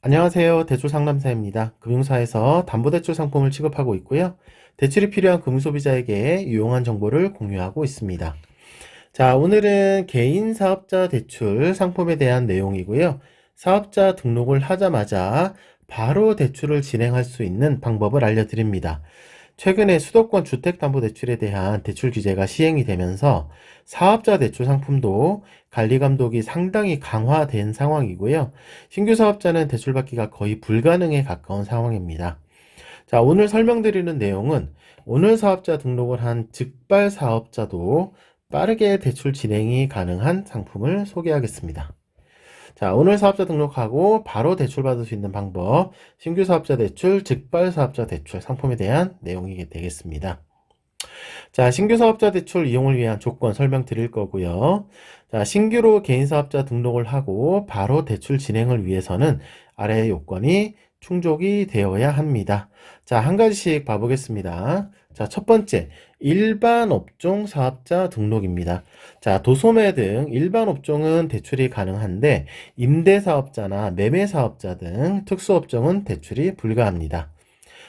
안녕하세요. 대출상담사입니다. 금융사에서 담보대출 상품을 취급하고 있고요. 대출이 필요한 금융소비자에게 유용한 정보를 공유하고 있습니다. 자, 오늘은 개인사업자 대출 상품에 대한 내용이고요. 사업자 등록을 하자마자 바로 대출을 진행할 수 있는 방법을 알려드립니다. 최근에 수도권 주택담보대출에 대한 대출 규제가 시행이 되면서 사업자 대출 상품도 관리 감독이 상당히 강화된 상황이고요. 신규 사업자는 대출받기가 거의 불가능에 가까운 상황입니다. 자, 오늘 설명드리는 내용은 오늘 사업자 등록을 한 즉발 사업자도 빠르게 대출 진행이 가능한 상품을 소개하겠습니다. 자, 오늘 사업자 등록하고 바로 대출 받을 수 있는 방법, 신규 사업자 대출, 즉발 사업자 대출 상품에 대한 내용이 되겠습니다. 자, 신규 사업자 대출 이용을 위한 조건 설명드릴 거고요. 자, 신규로 개인 사업자 등록을 하고 바로 대출 진행을 위해서는 아래 요건이 충족이 되어야 합니다. 자, 한 가지씩 봐보겠습니다. 자, 첫 번째, 일반 업종 사업자 등록입니다. 자, 도소매 등 일반 업종은 대출이 가능한데 임대사업자나 매매사업자 등 특수업종은 대출이 불가합니다.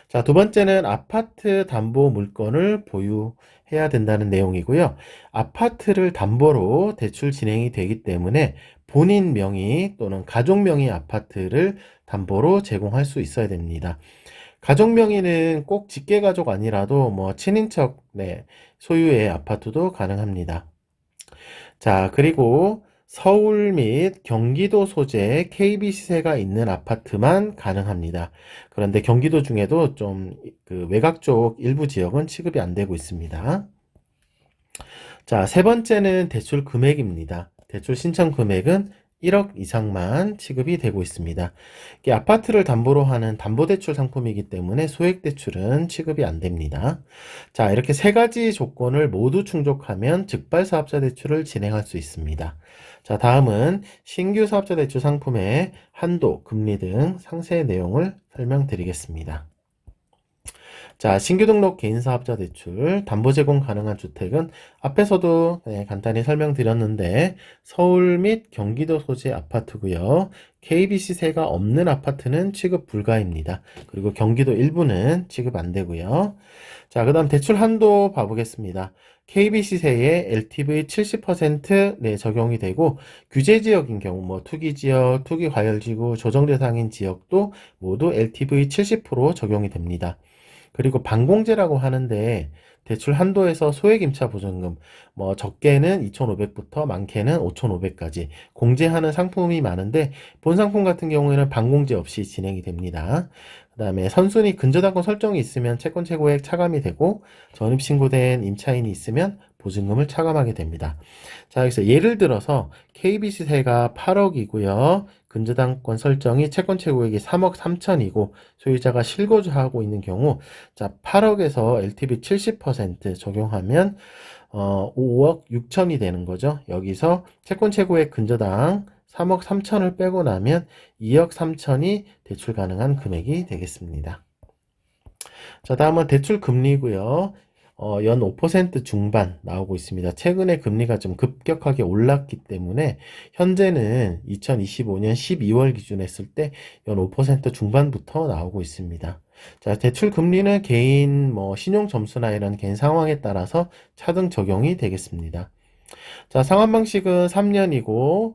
자, 두 번째는 아파트 담보 물건을 보유해야 된다는 내용이고요. 아파트를 담보로 대출 진행이 되기 때문에 본인 명의 또는 가족 명의 아파트를 담보로 제공할 수 있어야 됩니다. 가족 명의는 꼭 직계가족 아니라도 뭐 친인척 소유의 아파트도 가능합니다. 자, 그리고 서울 및 경기도 소재 KB시세가 있는 아파트만 가능합니다. 그런데 경기도 중에도 좀 그 외곽 쪽 일부 지역은 취급이 안 되고 있습니다. 자, 세 번째는 대출 금액입니다. 대출 신청 금액은 1억 이상만 취급이 되고 있습니다. 이게 아파트를 담보로 하는 담보대출 상품이기 때문에 소액대출은 취급이 안 됩니다. 자, 이렇게 세 가지 조건을 모두 충족하면 즉발 사업자 대출을 진행할 수 있습니다. 자, 다음은 신규 사업자 대출 상품의 한도, 금리 등 상세 내용을 설명드리겠습니다. 자, 신규 등록 개인사업자 대출, 담보 제공 가능한 주택은 앞에서도 간단히 설명드렸는데 서울 및 경기도 소재 아파트고요. KB시세가 없는 아파트는 취급 불가입니다. 그리고 경기도 일부는 취급 안 되고요. 자, 그 다음 대출 한도 봐보겠습니다. KB시세에 LTV 70% 적용이 되고 규제 지역인 경우 뭐 투기 지역, 투기 과열지구, 조정 대상인 지역도 모두 LTV 70% 적용이 됩니다. 그리고 반공제라고 하는데 대출 한도에서 소액임차 보증금 뭐 적게는 2,500부터 많게는 5,500까지 공제하는 상품이 많은데 본 상품 같은 경우에는 반공제 없이 진행이 됩니다. 그 다음에 선순위 근저당권 설정이 있으면 채권 최고액 차감이 되고 전입신고된 임차인이 있으면 보증금을 차감하게 됩니다. 자, 여기서 예를 들어서 KB시세가 8억이고요. 근저당권 설정이 채권 최고액이 3억 3천이고 소유자가 실거주하고 있는 경우 자 8억에서 LTV 70% 적용하면 5억 6천이 되는 거죠. 여기서 채권 최고액 근저당 3억 3천을 빼고 나면 2억 3천이 대출 가능한 금액이 되겠습니다. 자, 다음은 대출 금리고요. 연 5% 중반 나오고 있습니다. 최근에 금리가 좀 급격하게 올랐기 때문에 현재는 2025년 12월 기준 했을 때 연 5% 중반부터 나오고 있습니다. 자, 대출 금리는 개인 신용 점수나 이런 개인 상황에 따라서 차등 적용이 되겠습니다. 자, 상환 방식은 3년이고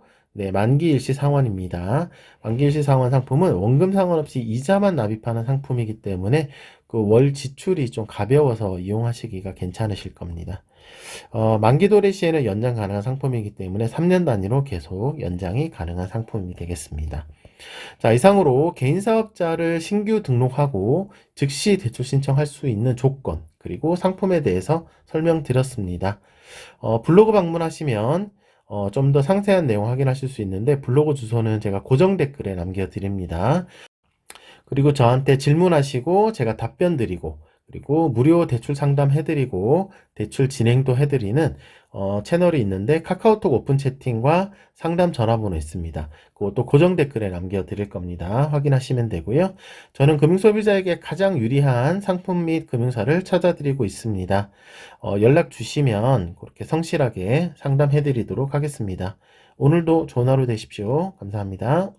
만기 일시 상환입니다. 만기 일시 상환 상품은 원금 상환없이 이자만 납입하는 상품이기 때문에 그 월 지출이 좀 가벼워서 이용하시기가 괜찮으실 겁니다. 만기 도래 시에는 연장 가능한 상품이기 때문에 3년 단위로 계속 연장이 가능한 상품이 되겠습니다. 자, 이상으로 개인 사업자를 신규 등록하고 즉시 대출 신청할 수 있는 조건 그리고 상품에 대해서 설명드렸습니다. 블로그 방문하시면 좀 더 상세한 내용 확인하실 수 있는데 블로그 주소는 제가 고정 댓글에 남겨드립니다. 그리고 저한테 질문하시고 제가 답변 드리고 그리고 무료 대출 상담 해드리고 대출 진행도 해드리는 채널이 있는데 카카오톡 오픈 채팅과 상담 전화번호 있습니다. 그것도 고정 댓글에 남겨드릴 겁니다. 확인하시면 되고요. 저는 금융소비자에게 가장 유리한 상품 및 금융사를 찾아드리고 있습니다. 연락 주시면 그렇게 성실하게 상담해드리도록 하겠습니다. 오늘도 좋은 하루 되십시오. 감사합니다.